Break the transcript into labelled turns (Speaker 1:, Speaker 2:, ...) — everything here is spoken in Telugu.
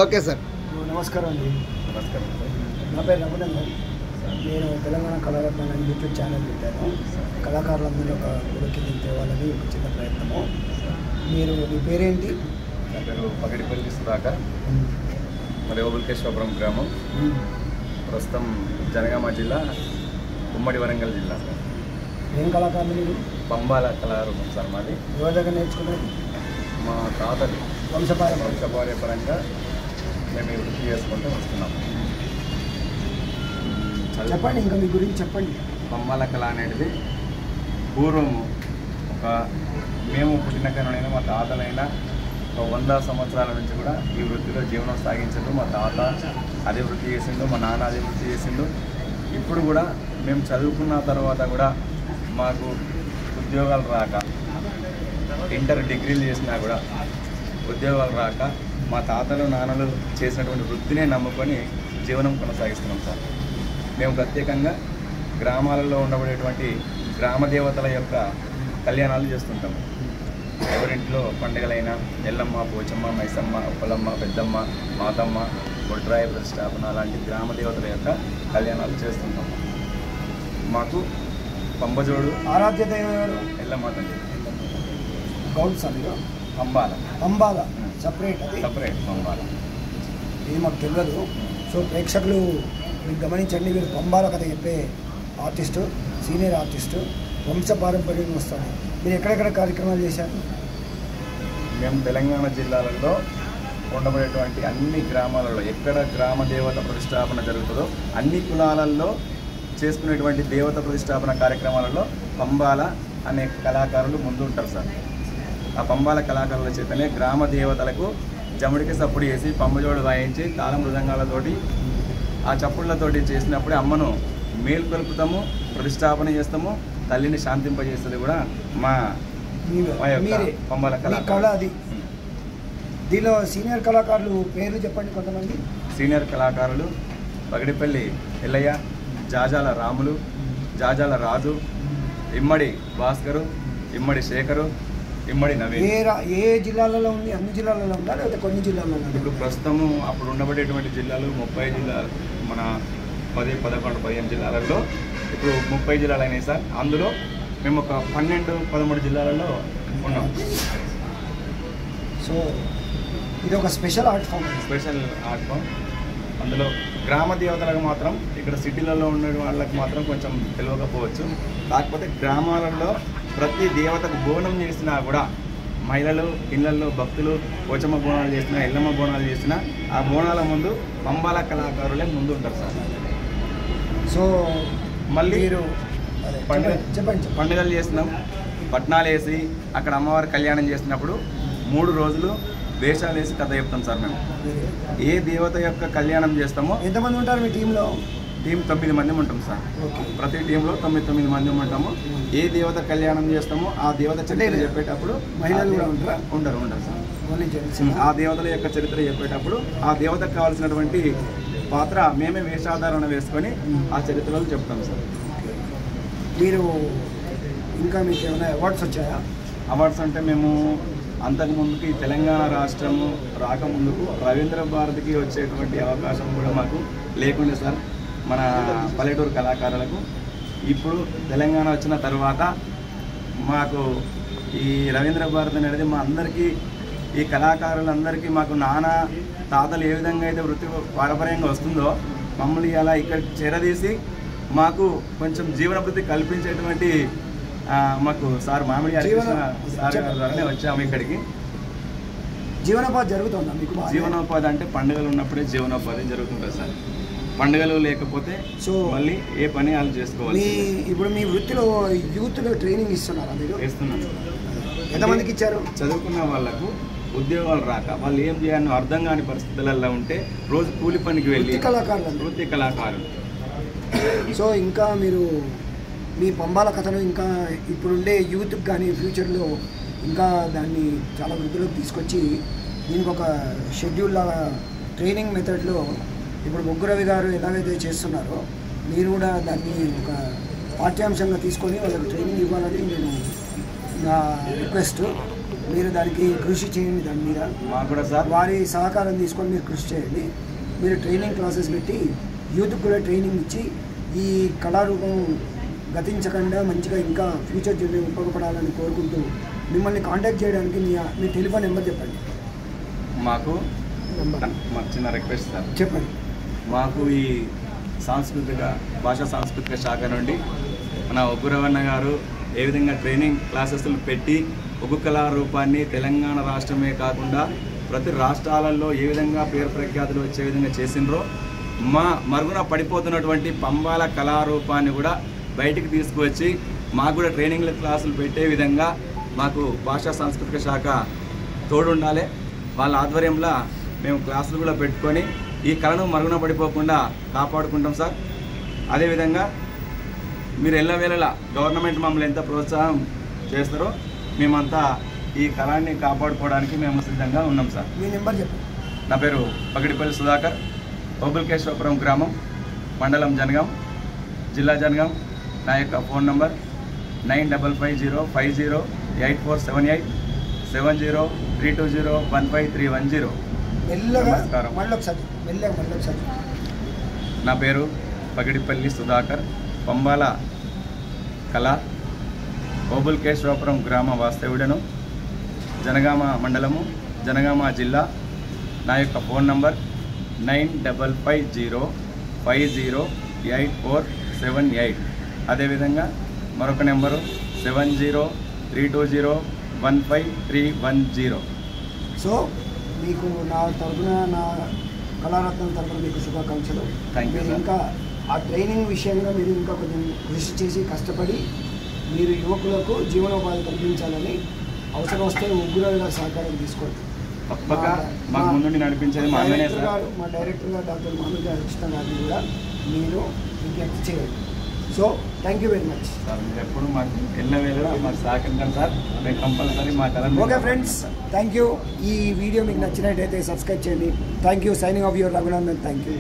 Speaker 1: Okay sir.
Speaker 2: నమస్కారం అండి.
Speaker 3: నమస్కారం సార్.
Speaker 2: నా పేరు రఘునందన్. నేను తెలంగాణ కళారత్న యూట్యూబ్ ఛానల్ పెట్టాను. కళాకారులందరూ ఒక గుడికి తేవాలని ఒక చిన్న ప్రయత్నము. మీరు మీ పేరేంటి?
Speaker 3: నా పేరు పగడిపల్లి సుధాకర్, మరి ఓబుల్కేశ్వరపురం గ్రామం, ప్రస్తుతం జనగామ జిల్లా, ఉమ్మడి వరంగల్ జిల్లా.
Speaker 2: ఏం కళాకారులు మీరు?
Speaker 3: పంబాల కళారూపం సార్ మాది.
Speaker 2: ఎవరి దగ్గర నేర్చుకున్నారు?
Speaker 3: మా తాతలు వంశపార్యపరంగా మేము ఈ వృత్తి చేసుకుంటూ వస్తున్నాం.
Speaker 2: చెప్పండి, ఇంకా మీ గురించి చెప్పండి.
Speaker 3: పంబాల కళ అనేది పూర్వం మేము పుట్టిన కారణమైనా మా తాతలైనా 100 సంవత్సరాల నుంచి కూడా ఈ వృత్తిలో జీవనం సాగించారు. మా తాత అదే వృత్తి చేసిండు, మా నాన్న అదే వృత్తి చేసిండు. ఇప్పుడు కూడా మేము చదువుకున్న తర్వాత కూడా మాకు ఉద్యోగాలు రాక, ఇంటర్ డిగ్రీలు చేసినా కూడా ఉద్యోగాలు రాక మా తాతలు నాన్నలు చేసినటువంటి వృత్తినే నమ్ముకొని జీవనం కొనసాగిస్తున్నాం సార్. మేము ప్రత్యేకంగా గ్రామాలలో ఉండబడేటువంటి గ్రామ దేవతల యొక్క కళ్యాణాలు చేస్తుంటాము. ఎవరింట్లో పండుగలైనా ఎల్లమ్మ, పోచమ్మ, మైసమ్మ, పొలమ్మ, పెద్దమ్మ, మాతమ్మ, బొడ్రాయ ప్రతిష్టాపన లాంటి గ్రామ దేవతల యొక్క కళ్యాణాలు చేస్తుంటాము. మాకు పంబజోడు
Speaker 2: ఆరాధ్య దైవం
Speaker 3: ఎల్లమ్మ తల్లి,
Speaker 2: గౌడ్ సమీర
Speaker 3: పంబాల
Speaker 2: పంబాల సపరేట్, అది
Speaker 3: సపరేట్ పంబాల.
Speaker 2: ఇది మాకు తెలియదు. సో ప్రేక్షకులు మీరు గమనించండి, మీరు పంబాల కథ చెప్పే ఆర్టిస్టు, సీనియర్ ఆర్టిస్టు, వంశ పారంపర్యం వస్తుంది. మీరు ఎక్కడెక్కడ కార్యక్రమాలు చేశారు?
Speaker 3: మేము తెలంగాణ జిల్లాలలో ఉండబడేటువంటి అన్ని గ్రామాలలో ఎక్కడ గ్రామ దేవత ప్రతిష్టాపన జరుగుతుందో అన్ని కులాలలో చేసుకునేటువంటి దేవత ప్రతిష్టాపన కార్యక్రమాలలో పంబాల అనే కళాకారులు ముందు ఉంటారు సార్. ఆ పంబాల కళాకారుల చేతనే గ్రామ దేవతలకు జముడికి చప్పుడు చేసి పంబజోడు వాయించి తాళ మృదంగాలతోటి ఆ చప్పుళ్లతోటి చేసినప్పుడే అమ్మను మేల్కొల్పుతాము, ప్రతిష్టాపన చేస్తాము, తల్లిని శాంతింపజేస్తుంది కూడా మా పంబాల
Speaker 2: కళ. అది దీనిలో సీనియర్ కళాకారులు పేర్లు చెప్పండి కొంతమంది.
Speaker 3: సీనియర్ కళాకారులు పగడిపల్లి ఎల్లయ్య, జాజాల రాములు, జాజాల రాజు, ఇమ్మడి భాస్కరు, ఇమ్మడి శేఖరు, ఇమ్మడి నవీన్.
Speaker 2: ఏ జిల్లాలలో ఉంది? అన్ని జిల్లాలలో ఉందా లేకపోతే కొన్ని జిల్లాలలో?
Speaker 3: ఇప్పుడు ప్రస్తుతము అప్పుడు ఉండబడేటువంటి జిల్లాలు 30 జిల్లాలు, మన 10, 11, 15 జిల్లాలలో ఇప్పుడు 30 జిల్లాలు అయినాయి సార్. అందులో మేము ఒక 12, 13 జిల్లాలలో ఉన్నాం.
Speaker 2: సో ఇది ఒక special art form.
Speaker 3: Special art form. అందులో గ్రామ దేవతలకు మాత్రం ఇక్కడ సిటీలలో ఉండే వాళ్ళకి మాత్రం కొంచెం తెలియకపోవచ్చు. కాకపోతే గ్రామాలలో ప్రతి దేవతకు బోనం చేసినా కూడా మహిళలు ఇళ్లలో భక్తులు పోచమ్మ బోనాలు చేసినా, ఎల్లమ్మ బోనాలు చేసినా ఆ బోనాల ముందు పంబాల కళాకారులే ముందు ఉంటారు సార్.
Speaker 2: సో
Speaker 3: మళ్ళీ
Speaker 2: చెప్పండి.
Speaker 3: పండుగలు చేసినాం, పట్నాలు వేసి అక్కడ అమ్మవారి కళ్యాణం చేసినప్పుడు 3 రోజులు వేషాలు వేసి కథ చెప్తాం సార్. మేము ఏ దేవత యొక్క కళ్యాణం చేస్తామో.
Speaker 2: ఎంతమంది ఉంటారు మీ టీంలో?
Speaker 3: టీం 9 మంది ఉంటాం సార్. ప్రతి టీంలో 9 మంది ఉంటాము. ఏ దేవత కళ్యాణం చేస్తామో ఆ దేవత చరిత్ర చెప్పేటప్పుడు
Speaker 2: మహిళలు కూడా
Speaker 3: ఉండరు సార్. ఆ దేవతల యొక్క చరిత్ర చెప్పేటప్పుడు ఆ దేవతకు కావాల్సినటువంటి పాత్ర మేమే వేషాధారణ వేసుకొని ఆ చరిత్రలో చెప్తాం సార్.
Speaker 2: మీరు ఇంకా మీకు ఏమైనా అవార్డ్స్ వచ్చాయా?
Speaker 3: అవార్డ్స్ అంటే మేము అంతకుముందుకి తెలంగాణ రాష్ట్రము రాకముందుకు రవీంద్ర భారతికి వచ్చేటువంటి అవకాశం కూడా మాకు లేకుండే సార్ మన పల్లెటూరు కళాకారులకు. ఇప్పుడు తెలంగాణ వచ్చిన తర్వాత మాకు ఈ రవీంద్ర భారతి అనేది మా అందరికీ, ఈ కళాకారులందరికీ మాకు నాన్న తాతలు ఏ విధంగా అయితే వృత్తి పారంపర్యంగా వస్తుందో మమ్మల్ని అలా ఇక్కడ చేరదీసి మాకు కొంచెం జీవనభృతి కల్పించేటువంటి మాకు సార్ మామిడి సార్ ద్వారానే వచ్చాము ఇక్కడికి.
Speaker 2: జీవనోపాధి జరుగుతుందా మీకు?
Speaker 3: జీవనోపాధి అంటే పండుగలు ఉన్నప్పుడే జీవనోపాధి జరుగుతుంటుంది సార్. పండుగలు లేకపోతే సో మళ్ళీ ఏ పని వాళ్ళు చేసుకోవాలి.
Speaker 2: ఇప్పుడు మీ వృత్తిలో యూత్లో ట్రైనింగ్ ఇస్తున్నారా మీరు?
Speaker 3: ఇస్తున్నాం.
Speaker 2: ఎంతమందికి ఇచ్చారు?
Speaker 3: చదువుకున్న వాళ్ళకు ఉద్యోగాలు రాక వాళ్ళు ఏం చేయాలో అర్థం కాని పరిస్థితులలో ఉంటే రోజు కూలి పనికి వెళ్ళి వృత్తి కళాకారులు.
Speaker 2: సో ఇంకా మీరు మీ పంబాల కథను ఇంకా ఇప్పుడుండే యూత్కి కానీ ఫ్యూచర్లో ఇంకా దాన్ని చాలా వృద్ధిలోకి తీసుకొచ్చి దీనికి ఒక షెడ్యూల్ లాగా ట్రైనింగ్ మెథడ్లో ఇప్పుడు ముగ్గురవి గారు ఎలాగైతే చేస్తున్నారో మీరు కూడా దాన్ని ఒక పాఠ్యాంశంగా తీసుకొని వాళ్ళకి ట్రైనింగ్ ఇవ్వాలని నేను నా రిక్వెస్ట్. మీరు దానికి కృషి చేయండి. దాని మీద
Speaker 3: మాకు కూడా సార్
Speaker 2: వారి సహకారం తీసుకొని మీరు కృషి చేయండి. మీరు ట్రైనింగ్ క్లాసెస్ పెట్టి యూత్కి కూడా ట్రైనింగ్ ఇచ్చి ఈ కళారూపం గతించకుండా మంచిగా ఇంకా ఫ్యూచర్ జనరేషన్ ఉపయోగపడాలని కోరుకుంటూ మిమ్మల్ని కాంటాక్ట్ చేయడానికి మీ టెలిఫోన్ నెంబర్ చెప్పండి.
Speaker 3: మాకు
Speaker 2: నెంబర్
Speaker 3: మాకు చిన్న రిక్వెస్ట్ సార్,
Speaker 2: చెప్పండి.
Speaker 3: మాకు ఈ భాషా సాంస్కృతిక శాఖ నుండి మన ఒగ్గురవన్న గారు ఏ విధంగా ట్రైనింగ్ క్లాసెస్లు పెట్టి ఒగ్గు కళారూపాన్ని తెలంగాణ రాష్ట్రమే కాకుండా ప్రతి రాష్ట్రాలలో ఏ విధంగా పేరు ప్రఖ్యాతులు వచ్చే విధంగా చేసినరో మా మరుగున పడిపోతున్నటువంటి పంబాల కళారూపాన్ని కూడా బయటికి తీసుకువచ్చి మాకు కూడా ట్రైనింగ్ క్లాసులు పెట్టే విధంగా మాకు భాషా సాంస్కృతిక శాఖ తోడుండాలి. వాళ్ళ ఆధ్వర్యంలో మేము క్లాసులు కూడా పెట్టుకొని ఈ కళను మరుగున పడిపోకుండా కాపాడుకుంటాం సార్. అదేవిధంగా మీరు ఎల్లవేళలా గవర్నమెంట్ మమ్మల్ని ఎంత ప్రోత్సాహం చేస్తారో మేమంతా ఈ కళాన్ని కాపాడుకోవడానికి మేము సిద్ధంగా ఉన్నాం సార్.
Speaker 2: మీ నెంబర్ చెప్పండి.
Speaker 3: నా పేరు పగిడిపల్లి సుధాకర్, ఓబుల్కేశ్వరపురం గ్రామం, మండలం జనగాం, జిల్లా జనగాం. నా యొక్క ఫోన్ నంబర్ 9550508478 7032015310. నమస్కారం. నా పేరు పగిడిపల్లి సుధాకర్, పంబాల కళ, ఓబుల్కేశ్వరపురం గ్రామ వాస్తవ్యుడను, జనగామ మండలము, జనగామ జిల్లా. నా యొక్క ఫోన్ నంబర్ 9550508478. అదేవిధంగా మరొక నెంబరు 7032015310.
Speaker 2: సో మీకు నా తరఫున, నా కళారత్నం తరఫున మీకు శుభాకాంక్షలు.
Speaker 3: Thank you.
Speaker 2: ఇంకా ఆ ట్రైనింగ్ విషయంలో మీరు ఇంకా కొంచెం కృషి చేసి కష్టపడి మీరు యువకులకు జీవనోపాధి కల్పించాలని అవసరం వస్తే ఉగ్గురాల సహకారం తీసుకోండి.
Speaker 3: తప్పక మాకు ముందుండి నడిపించేది మా
Speaker 2: డైరెక్టర్ గారు డాక్టర్ మహమ్మద్ అర్చిత గారిని కూడా మీరు విజ్ఞప్తి చేయండి. So thank you very much
Speaker 3: sir. మీరు ఎప్పుడు మాకు ఎల్లవేళలా మాకు సహకరించండి సార్. మేము కంపల్సరీ మా కళను.
Speaker 2: Okay friends, thank you. ఈ వీడియో మీకు నచ్చినట్టయితే సబ్స్క్రైబ్ చేయండి. Thank you. Signing off your Raghunandan. Thank you.